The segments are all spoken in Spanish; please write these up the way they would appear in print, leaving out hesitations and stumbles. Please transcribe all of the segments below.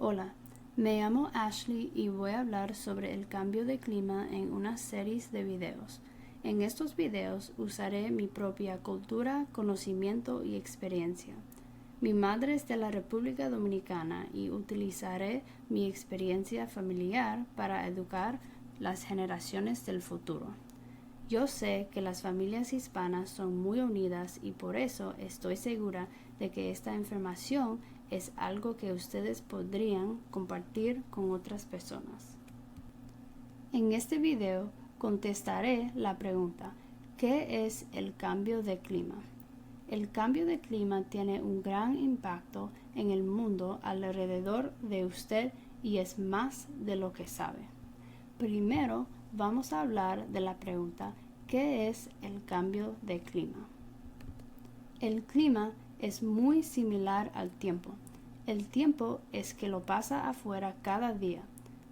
Hola, me llamo Ashley y voy a hablar sobre el cambio de clima en una serie de videos. En estos videos usaré mi propia cultura, conocimiento y experiencia. Mi madre es de la República Dominicana y utilizaré mi experiencia familiar para educar las generaciones del futuro. Yo sé que las familias hispanas son muy unidas y por eso estoy segura de que esta información es algo que ustedes podrían compartir con otras personas. En este video contestaré la pregunta: ¿qué es el cambio de clima? El cambio de clima tiene un gran impacto en el mundo alrededor de usted y es más de lo que sabe. Primero, vamos a hablar de la pregunta: ¿qué es el cambio de clima? El clima es muy similar al tiempo. El tiempo es que lo pasa afuera cada día.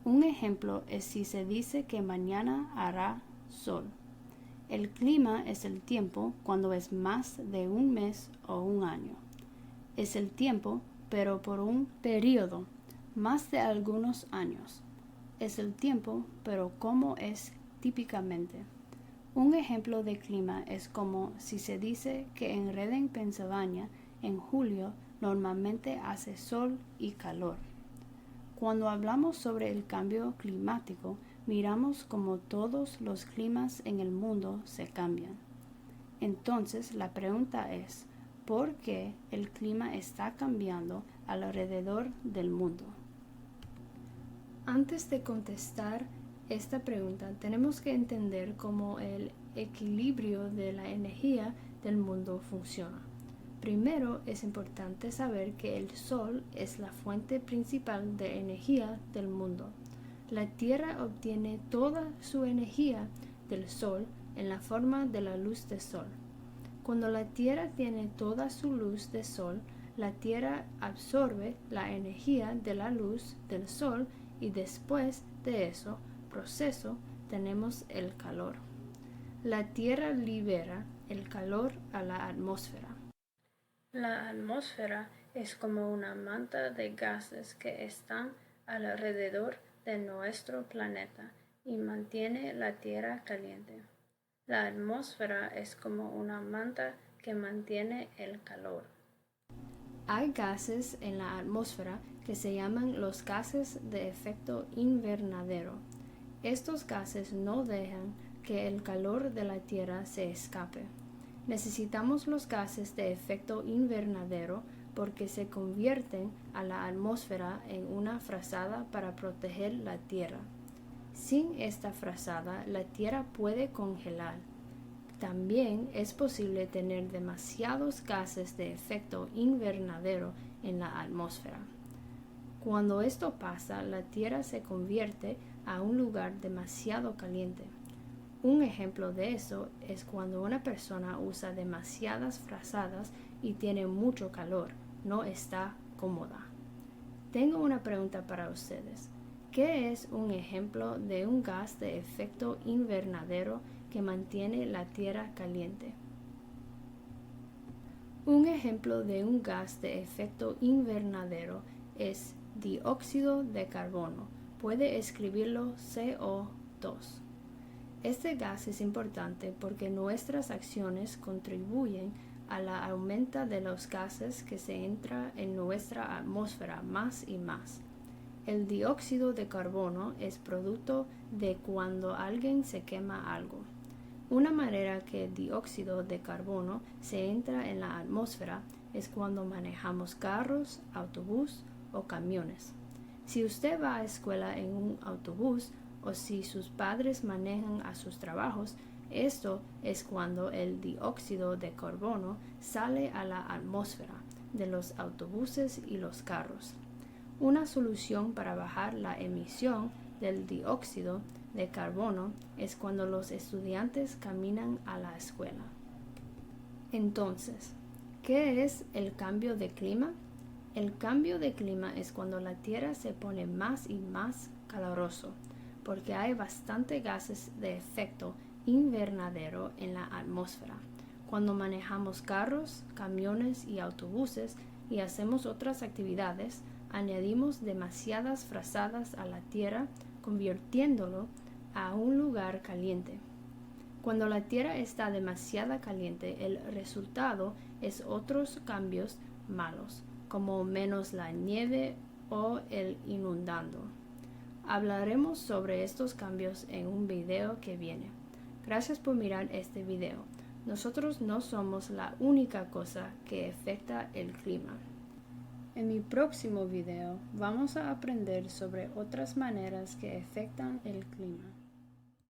Un ejemplo es si se dice que mañana hará sol. El clima es el tiempo cuando es más de un mes o un año. Es el tiempo, pero por un periodo, más de algunos años. Es el tiempo, pero como es típicamente. Un ejemplo de clima es como si se dice que en Reading, Pensilvania, en julio normalmente hace sol y calor. Cuando hablamos sobre el cambio climático, miramos cómo todos los climas en el mundo se cambian. Entonces la pregunta es: ¿por qué el clima está cambiando alrededor del mundo? Antes de contestar esta pregunta, tenemos que entender cómo el equilibrio de la energía del mundo funciona. Primero, es importante saber que el Sol es la fuente principal de energía del mundo. La Tierra obtiene toda su energía del Sol en la forma de la luz del Sol. Cuando la Tierra tiene toda su luz de Sol, la Tierra absorbe la energía de la luz del Sol y después de ese proceso tenemos el calor. La Tierra libera el calor a la atmósfera. La atmósfera es como una manta de gases que están alrededor de nuestro planeta y mantiene la Tierra caliente. La atmósfera es como una manta que mantiene el calor. Hay gases en la atmósfera que se llaman los gases de efecto invernadero. Estos gases no dejan que el calor de la Tierra se escape. Necesitamos los gases de efecto invernadero porque se convierten a la atmósfera en una frazada para proteger la Tierra. Sin esta frazada, la Tierra puede congelar. También es posible tener demasiados gases de efecto invernadero en la atmósfera. Cuando esto pasa, la Tierra se convierte a un lugar demasiado caliente. Un ejemplo de eso es cuando una persona usa demasiadas frazadas y tiene mucho calor, no está cómoda. Tengo una pregunta para ustedes. ¿Qué es un ejemplo de un gas de efecto invernadero que mantiene la Tierra caliente? Un ejemplo de un gas de efecto invernadero es dióxido de carbono. Puede escribirlo CO2. Este gas es importante porque nuestras acciones contribuyen a la aumento de los gases que se entra en nuestra atmósfera más y más. El dióxido de carbono es producto de cuando alguien se quema algo. Una manera que el dióxido de carbono se entra en la atmósfera es cuando manejamos carros, autobús o camiones. Si usted va a escuela en un autobús o si sus padres manejan a sus trabajos, esto es cuando el dióxido de carbono sale a la atmósfera de los autobuses y los carros. Una solución para bajar la emisión del dióxido de carbono es cuando los estudiantes caminan a la escuela. Entonces, ¿qué es el cambio de clima? El cambio de clima es cuando la Tierra se pone más y más caluroso, porque hay bastante gases de efecto invernadero en la atmósfera. Cuando manejamos carros, camiones y autobuses y hacemos otras actividades, añadimos demasiadas frazadas a la tierra, convirtiéndolo a un lugar caliente. Cuando la tierra está demasiado caliente, el resultado es otros cambios malos, como menos la nieve o el inundando. Hablaremos sobre estos cambios en un video que viene. Gracias por mirar este video. Nosotros no somos la única cosa que afecta el clima. En mi próximo video vamos a aprender sobre otras maneras que afectan el clima.